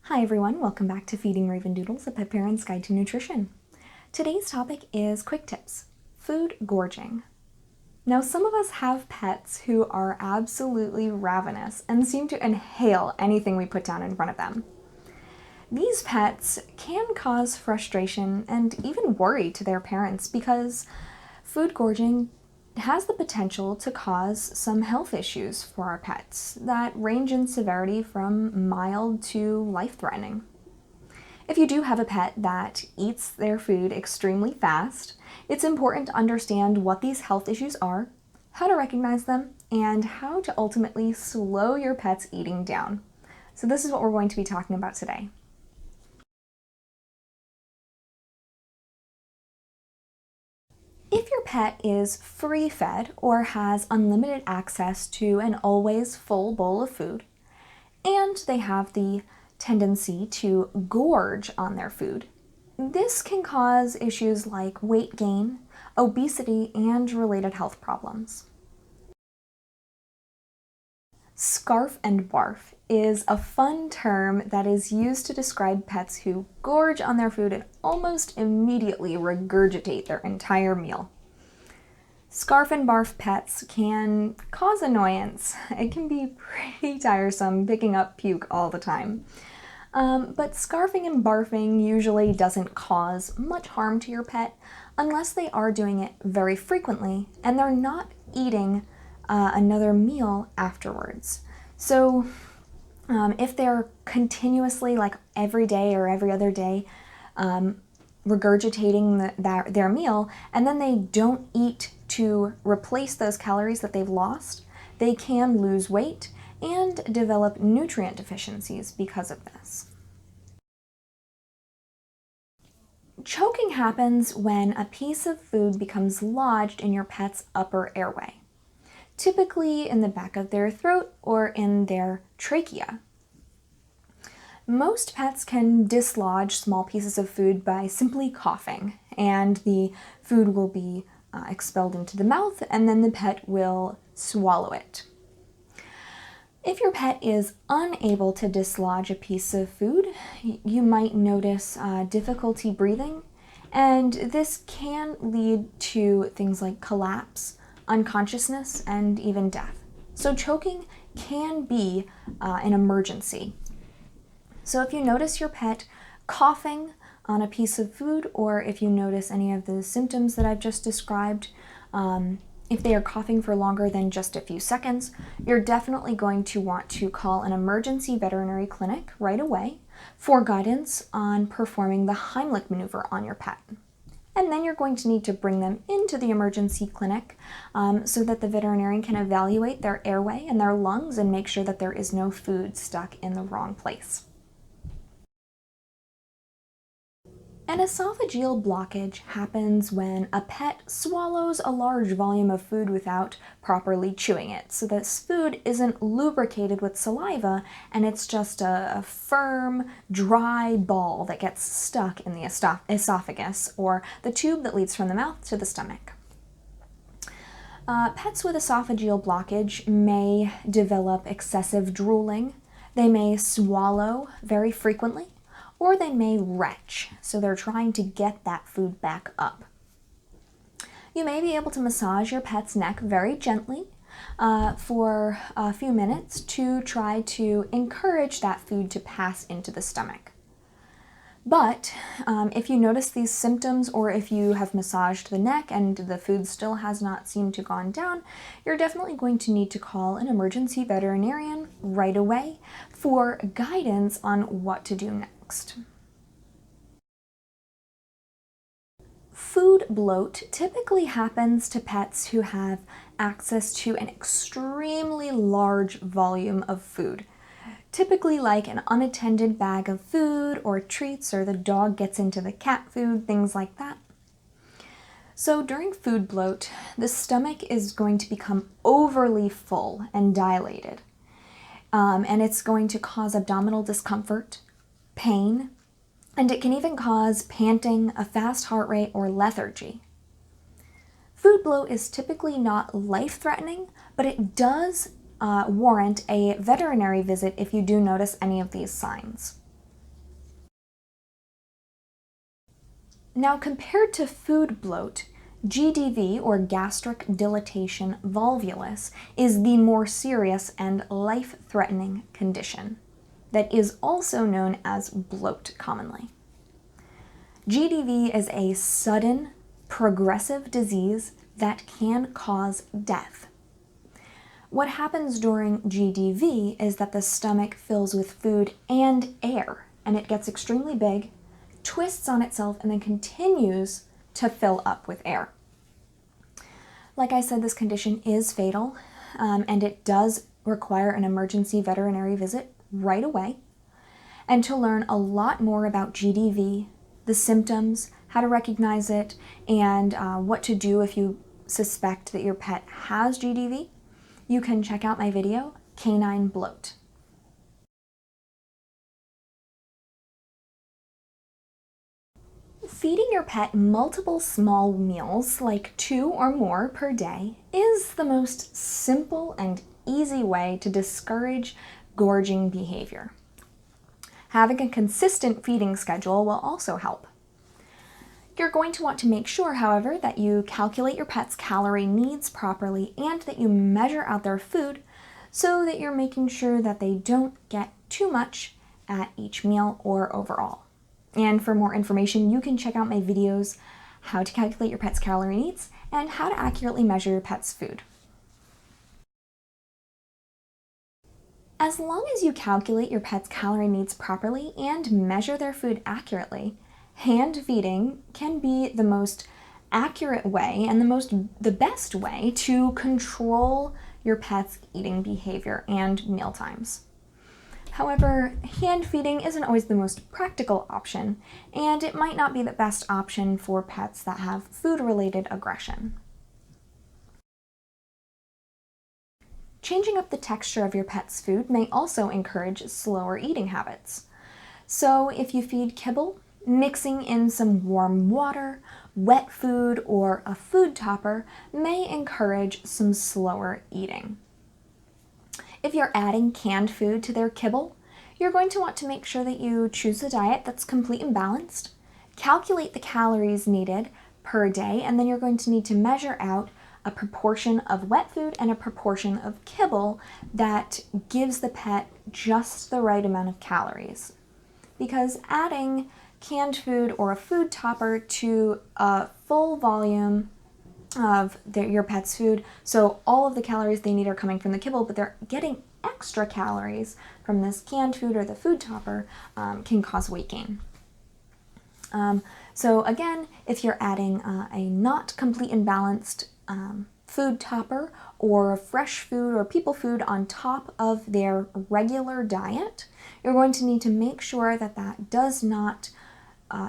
Hi everyone, welcome back to Feeding Ravendoodles, a pet parent's guide to nutrition. Today's topic is quick tips, food gorging. Now some of us have pets who are absolutely ravenous and seem to inhale anything we put down in front of them. These pets can cause frustration and even worry to their parents because food gorging has the potential to cause some health issues for our pets that range in severity from mild to life-threatening. If you do have a pet that eats their food extremely fast, it's important to understand what these health issues are, how to recognize them, and how to ultimately slow your pet's eating down. So this is what we're going to be talking about today. If your pet is free-fed or has unlimited access to an always full bowl of food, and they have the tendency to gorge on their food, this can cause issues like weight gain, obesity, and related health problems. Scarf and barf is a fun term that is used to describe pets who gorge on their food and almost immediately regurgitate their entire meal. Scarf and barf pets can cause annoyance. It can be pretty tiresome picking up puke all the time. But scarfing and barfing usually doesn't cause much harm to your pet unless they are doing it very frequently and they're not eating another meal afterwards. So if they're continuously, like every day or every other day, regurgitating their meal, and then they don't eat to replace those calories that they've lost, they can lose weight and develop nutrient deficiencies because of this. Choking happens when a piece of food becomes lodged in your pet's upper airway, typically in the back of their throat or in their trachea. Most pets can dislodge small pieces of food by simply coughing, and the food will be expelled into the mouth, and then the pet will swallow it. If your pet is unable to dislodge a piece of food, you might notice difficulty breathing, and this can lead to things like collapse, unconsciousness, and even death. So choking can be an emergency. So if you notice your pet coughing on a piece of food, or if you notice any of the symptoms that I've just described, if they are coughing for longer than just a few seconds, you're definitely going to want to call an emergency veterinary clinic right away for guidance on performing the Heimlich maneuver on your pet. And then you're going to need to bring them into the emergency clinic so that the veterinarian can evaluate their airway and their lungs and make sure that there is no food stuck in the wrong place. An esophageal blockage happens when a pet swallows a large volume of food without properly chewing it. So this food isn't lubricated with saliva and it's just a firm, dry ball that gets stuck in the esophagus, or the tube that leads from the mouth to the stomach. Pets with esophageal blockage may develop excessive drooling. They may swallow very frequently, or they may retch, so they're trying to get that food back up. You may be able to massage your pet's neck very gently for a few minutes to try to encourage that food to pass into the stomach. But if you notice these symptoms, or if you have massaged the neck and the food still has not seemed to gone down, you're definitely going to need to call an emergency veterinarian right away for guidance on what to do next. Food bloat typically happens to pets who have access to an extremely large volume of food, typically like an unattended bag of food or treats, or the dog gets into the cat food, things like that. So during food bloat, the stomach is going to become overly full and dilated, and it's going to cause abdominal discomfort, pain, and it can even cause panting, a fast heart rate, or lethargy. Food bloat is typically not life-threatening, but it does warrant a veterinary visit if you do notice any of these signs. Now, compared to food bloat, GDV, or gastric dilatation volvulus, is the more serious and life-threatening condition that is also known as bloat commonly. GDV is a sudden, progressive disease that can cause death. What happens during GDV is that the stomach fills with food and air, and it gets extremely big, twists on itself, and then continues to fill up with air. Like I said, this condition is fatal, and it does require an emergency veterinary visit right away. And to learn a lot more about GDV, the symptoms, how to recognize it, and what to do if you suspect that your pet has GDV, you can check out my video, Canine Bloat. Feeding your pet multiple small meals, like 2 or more per day, is the most simple and easy way to discourage gorging behavior. Having a consistent feeding schedule will also help. You're going to want to make sure, however, that you calculate your pet's calorie needs properly and that you measure out their food so that you're making sure that they don't get too much at each meal or overall. And for more information, you can check out my videos, how to calculate your pet's calorie needs and how to accurately measure your pet's food. As long as you calculate your pet's calorie needs properly and measure their food accurately, hand feeding can be the most accurate way and the best way to control your pet's eating behavior and meal times. However, hand feeding isn't always the most practical option, and it might not be the best option for pets that have food-related aggression. Changing up the texture of your pet's food may also encourage slower eating habits. So if you feed kibble, mixing in some warm water, wet food, or a food topper may encourage some slower eating. If you're adding canned food to their kibble, you're going to want to make sure that you choose a diet that's complete and balanced, calculate the calories needed per day, and then you're going to need to measure out a proportion of wet food and a proportion of kibble that gives the pet just the right amount of calories. Because adding canned food or a food topper to a full volume of your pet's food, so all of the calories they need are coming from the kibble, but they're getting extra calories from this canned food or the food topper, can cause weight gain. So again, if you're adding a not complete and balanced food topper or fresh food or people food on top of their regular diet, you're going to need to make sure that that does not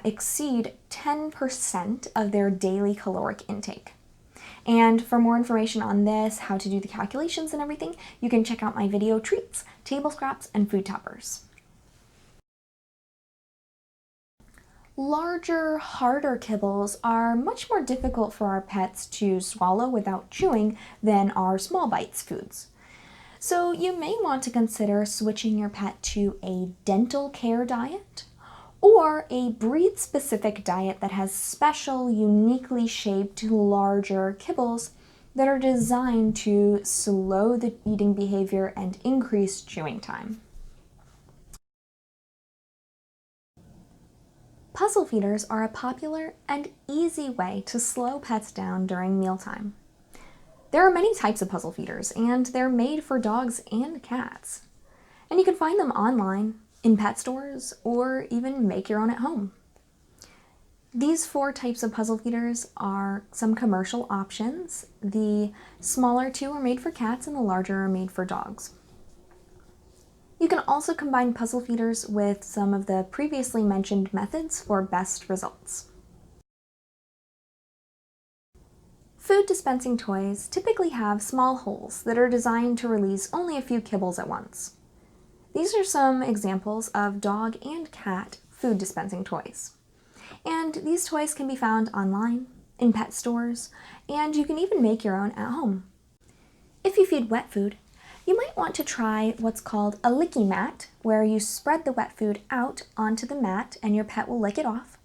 exceed 10% of their daily caloric intake. And for more information on this, how to do the calculations and everything, you can check out my video Treats, Table Scraps, and Food Toppers. Larger, harder kibbles are much more difficult for our pets to swallow without chewing than our small bites foods. So you may want to consider switching your pet to a dental care diet or a breed-specific diet that has special, uniquely shaped, larger kibbles that are designed to slow the eating behavior and increase chewing time. Puzzle feeders are a popular and easy way to slow pets down during mealtime. There are many types of puzzle feeders, and they're made for dogs and cats. And you can find them online, in pet stores, or even make your own at home. These 4 types of puzzle feeders are some commercial options. The smaller 2 are made for cats and the larger are made for dogs. You can also combine puzzle feeders with some of the previously mentioned methods for best results. Food dispensing toys typically have small holes that are designed to release only a few kibbles at once. These are some examples of dog and cat food dispensing toys. And these toys can be found online, in pet stores, and you can even make your own at home. If you feed wet food, you might want to try what's called a licky mat, where you spread the wet food out onto the mat and your pet will lick it off.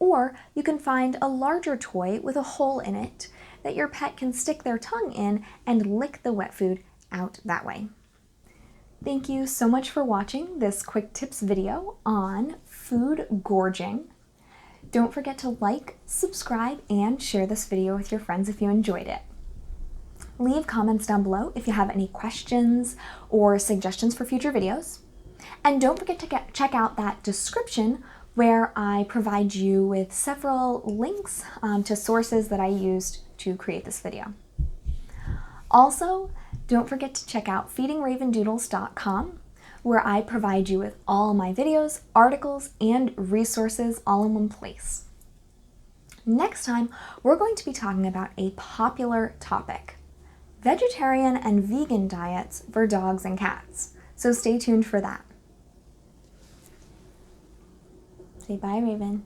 Or you can find a larger toy with a hole in it that your pet can stick their tongue in and lick the wet food out that way. Thank you so much for watching this quick tips video on food gorging. Don't forget to like, subscribe, and share this video with your friends if you enjoyed it. Leave comments down below if you have any questions or suggestions for future videos. And don't forget to check out that description where I provide you with several links to sources that I used to create this video. Also, don't forget to check out feedingravendoodles.com, where I provide you with all my videos, articles, and resources all in one place. Next time, we're going to be talking about a popular topic: vegetarian and vegan diets for dogs and cats. So stay tuned for that. Say bye, Raven.